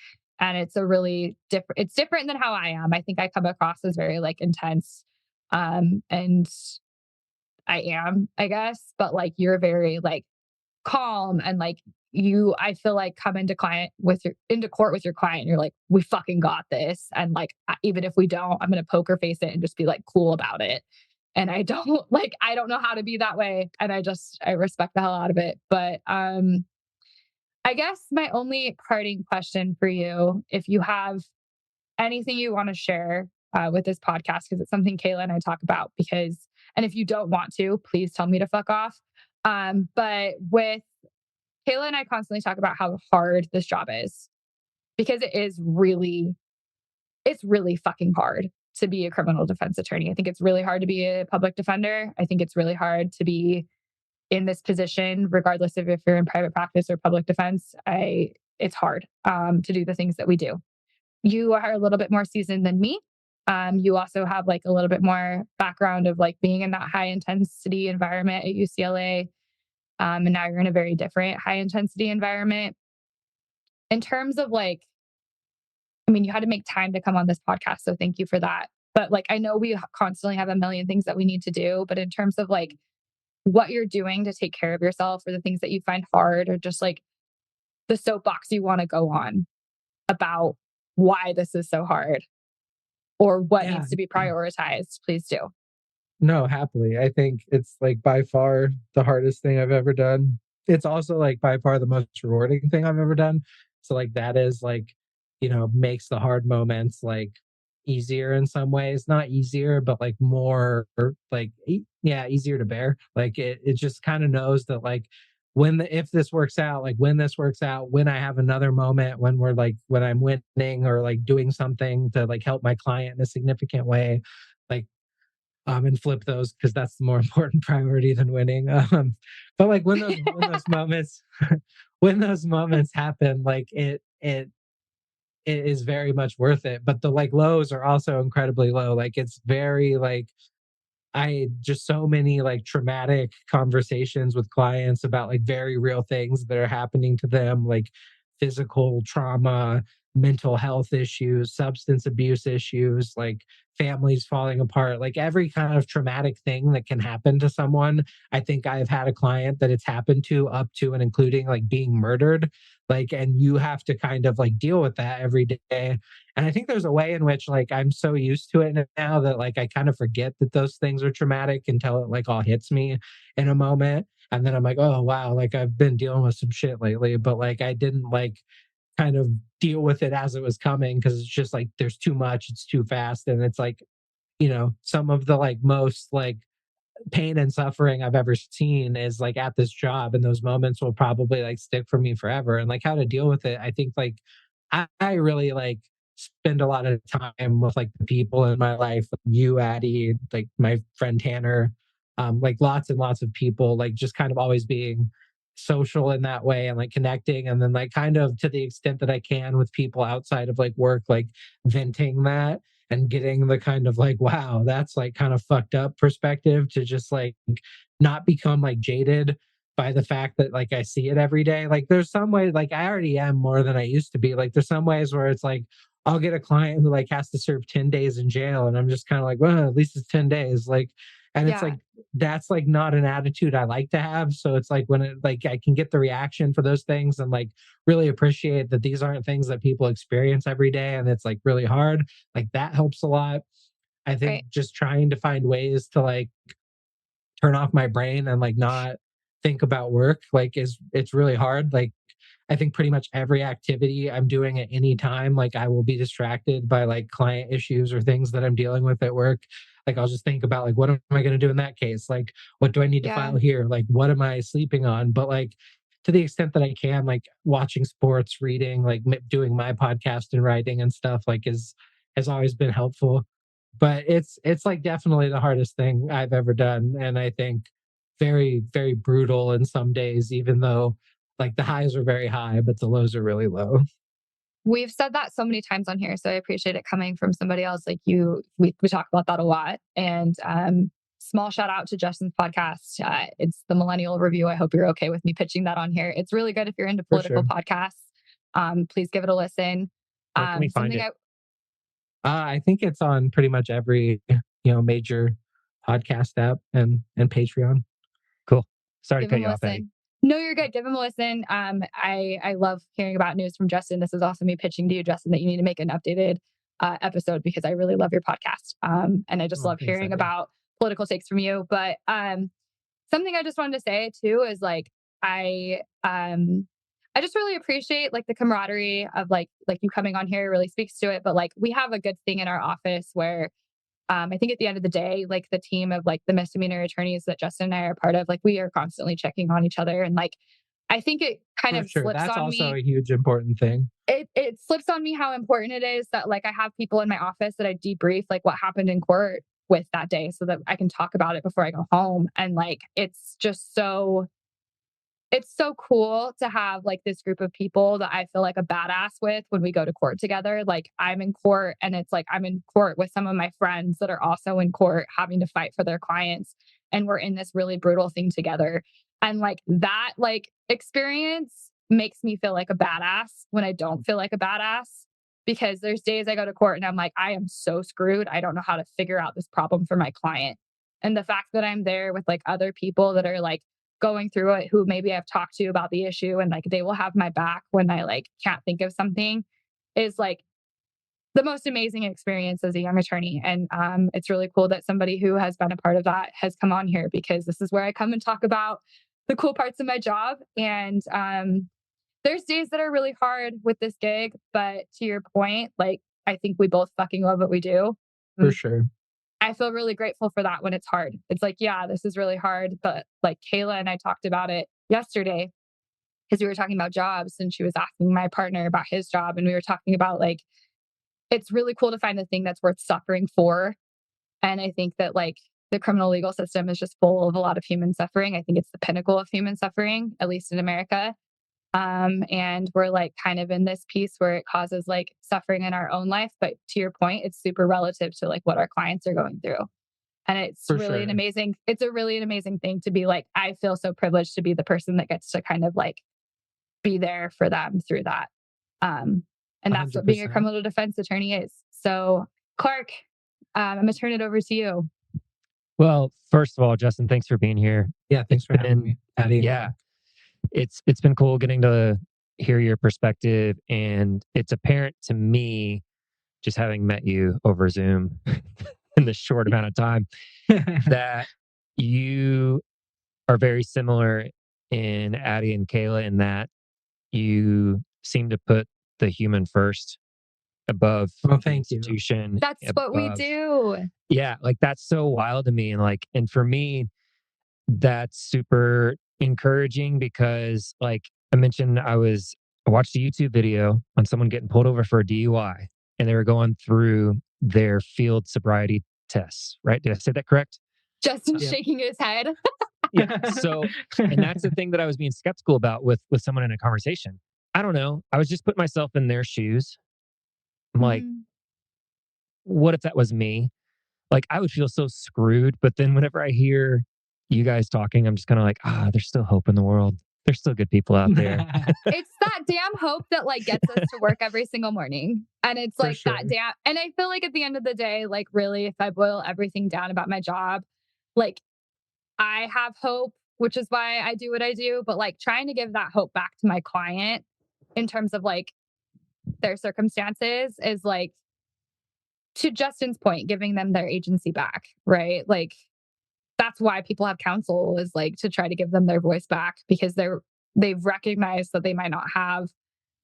And it's a really different, it's different than how I am. I think I come across as very like intense. And I am, I guess, but like you're very like calm and like you I feel like come into court with your client and you're like we fucking got this and like even if we don't I'm going to poker face it and just be like cool about it and I don't like I don't know how to be that way and I respect the hell out of it but I guess my only parting question for you if you have anything you want to share with this podcast because it's something Kayla and I talk about because and if you don't want to please tell me to fuck off but with Kayla and I constantly talk about how hard this job is because it's really fucking hard to be a criminal defense attorney. I think it's really hard to be a public defender. I think it's really hard to be in this position, regardless of if you're in private practice or public defense. It's hard to do the things that we do. You are a little bit more seasoned than me. You also have like a little bit more background of like being in that high intensity environment at UCLA. And now you're in a very different high intensity environment. In terms of like, I mean, you had to make time to come on this podcast. So thank you for that. But like, I know we constantly have a million things that we need to do. But in terms of like what you're doing to take care of yourself or the things that you find hard or just like the soapbox you want to go on about why this is so hard or what Yeah. needs to be prioritized, please do. No, happily. I think it's like by far the hardest thing I've ever done. It's also like by far the most rewarding thing I've ever done. So like that is like, makes the hard moments like easier in some ways. Not easier, but like more like yeah, easier to bear. Like it just kind of knows that like if this works out, like when this works out, when I have another moment when we're like when I'm winning or like doing something to like help my client in a significant way, like and flip those because that's the more important priority than winning. But like when those moments when those moments happen, like it is very much worth it. But the like lows are also incredibly low. Like it's very like I just so many like traumatic conversations with clients about like very real things that are happening to them, like physical trauma, mental health issues, substance abuse issues, like families falling apart, like every kind of traumatic thing that can happen to someone. I think I've had a client that it's happened to up to and including like being murdered. Like, and you have to kind of like deal with that every day. And I think there's a way in which like I'm so used to it now that like I kind of forget that those things are traumatic until it like all hits me in a moment. And then I'm like, oh wow, like I've been dealing with some shit lately, but like I didn't like kind of deal with it as it was coming because it's just like there's too much, it's too fast. And it's like, some of the like most like pain and suffering I've ever seen is like at this job, and those moments will probably like stick for me forever. And like how to deal with it, I think like I really like spend a lot of time with like the people in my life, like you, Addie, like my friend Tanner, like lots and lots of people, like just kind of always being social in that way and like connecting. And then like kind of to the extent that I can with people outside of like work, like venting that and getting the kind of like, wow, that's like kind of fucked up perspective to just like not become like jaded by the fact that like I see it every day. Like there's some ways like I already am more than I used to be. Like there's some ways where it's like I'll get a client who like has to serve 10 days in jail and I'm just kind of like, well, at least it's 10 days. Like and it's Yeah. like that's like not an attitude I like to have. So it's like when it like I can get the reaction for those things and like really appreciate that these aren't things that people experience every day and it's like really hard. Like that helps a lot. I think Right. just trying to find ways to like turn off my brain and like not think about work like is it's really hard. Like I think pretty much every activity I'm doing at any time, like I will be distracted by like client issues or things that I'm dealing with at work. Like I'll just think about like what am I going to do in that case? Like what do I need to Yeah. file here? Like what am I sleeping on? But like to the extent that I can, like watching sports, reading, like doing my podcast and writing and stuff, like is has always been helpful. But it's like definitely the hardest thing I've ever done, and I think very very brutal in some days, even though like the highs are very high, but the lows are really low. We've said that so many times on here, so I appreciate it coming from somebody else like you. We talk about that a lot. And small shout out to Justin's podcast. It's the Millennial Review. I hope you're okay with me pitching that on here. It's really good if you're into For political sure. podcasts. Please give it a listen. Where can we find Something it? I think it's on pretty much every major podcast app and Patreon. Cool. Sorry to give cut him you a off, Eddie. listen. No, you're good. Give him a listen. I love hearing about news from Justin. This is also me pitching to you, Justin, that you need to make an updated episode because I really love your podcast. And I just Oh, love thanks, hearing Eddie. about political takes from you. But something I just wanted to say too is like I just really appreciate like the camaraderie of like you coming on here really speaks to it. But like we have a good thing in our office where I think at the end of the day, like the team of like the misdemeanor attorneys that Justin and I are part of, like we are constantly checking on each other. And like, I think it kind For of sure. slips That's on also me. a huge important thing. It slips on me how important it is that like I have people in my office that I debrief like what happened in court with that day so that I can talk about it before I go home. And like, it's so cool to have like this group of people that I feel like a badass with when we go to court together. Like I'm in court and it's like I'm in court with some of my friends that are also in court having to fight for their clients. And we're in this really brutal thing together. And like that like experience makes me feel like a badass when I don't feel like a badass. Because there's days I go to court and I'm like, I am so screwed. I don't know how to figure out this problem for my client. And the fact that I'm there with like other people that are like going through it who maybe I've talked to about the issue and like they will have my back when I like can't think of something is like the most amazing experience as a young attorney. And it's really cool that somebody who has been a part of that has come on here because this is where I come and talk about the cool parts of my job. And there's days that are really hard with this gig, but to your point, like I think we both fucking love what we do. For Mm, sure. I feel really grateful for that when it's hard. It's like, yeah, this is really hard. But like Kayla and I talked about it yesterday because we were talking about jobs and she was asking my partner about his job. And we were talking about like, it's really cool to find the thing that's worth suffering for. And I think that like the criminal legal system is just full of a lot of human suffering. I think it's the pinnacle of human suffering, at least in America. And we're like kind of in this piece where it causes like suffering in our own life. But to your point, it's super relative to like what our clients are going through. And it's For really sure. it's a really an amazing thing to be like, I feel so privileged to be the person that gets to kind of like be there for them through that. And that's what being a 100%. criminal defense attorney is. So Clark, I'm going to turn it over to you. Well, first of all, Justin, thanks for being here. Yeah, thanks for having me, Addie. Yeah, it's been cool getting to hear your perspective, and it's apparent to me, just having met you over Zoom in this short amount of time, that you are very similar in Addie and Kayla in that you seem to put the human first above Well, the thank you. institution. That's what we above- do. Yeah, like that's so wild to me. And for me, that's super encouraging because like I mentioned, I watched a YouTube video on someone getting pulled over for a DUI and they were going through their field sobriety tests, right? Did I say that correct? Justin's Yeah. shaking his head. Yeah. So, and that's the thing that I was being skeptical about with someone in a conversation. I don't know. I was just putting myself in their shoes. I'm like, Mhm. what if that was me? Like, I would feel so screwed. But then whenever I hear you guys talking, I'm just kind of like, there's still hope in the world. There's still good people out there. It's that damn hope that like gets us to work every single morning. And it's For like sure. that damn, and I feel like at the end of the day, like really, if I boil everything down about my job, like I have hope, which is why I do what I do, but like trying to give that hope back to my client in terms of like their circumstances is like, to Justin's point, giving them their agency back, right? Like that's why people have counsel, is like to try to give them their voice back, because they've recognized that they might not have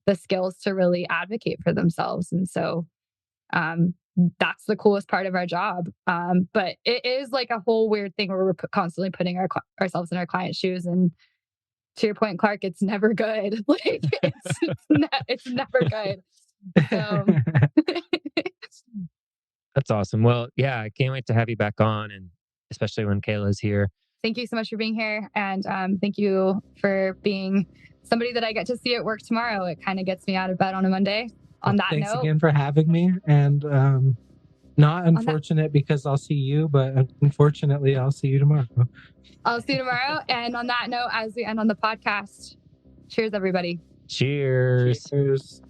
the skills to really advocate for themselves. And so that's the coolest part of our job. But it is like a whole weird thing where we're constantly putting ourselves in our client's shoes. And to your point, Clark, it's never good. Like it's never good. So That's awesome. Well, yeah, I can't wait to have you back on, and especially when Kayla's here. thank you so much for being here. And thank you for being somebody that I get to see at work tomorrow. It kind of gets me out of bed on a Monday. On that Thanks note, again for having me. And not unfortunate because I'll see you, but unfortunately, I'll see you tomorrow. I'll see you tomorrow. And on that note, as we end on the podcast, cheers, everybody. Cheers. Cheers.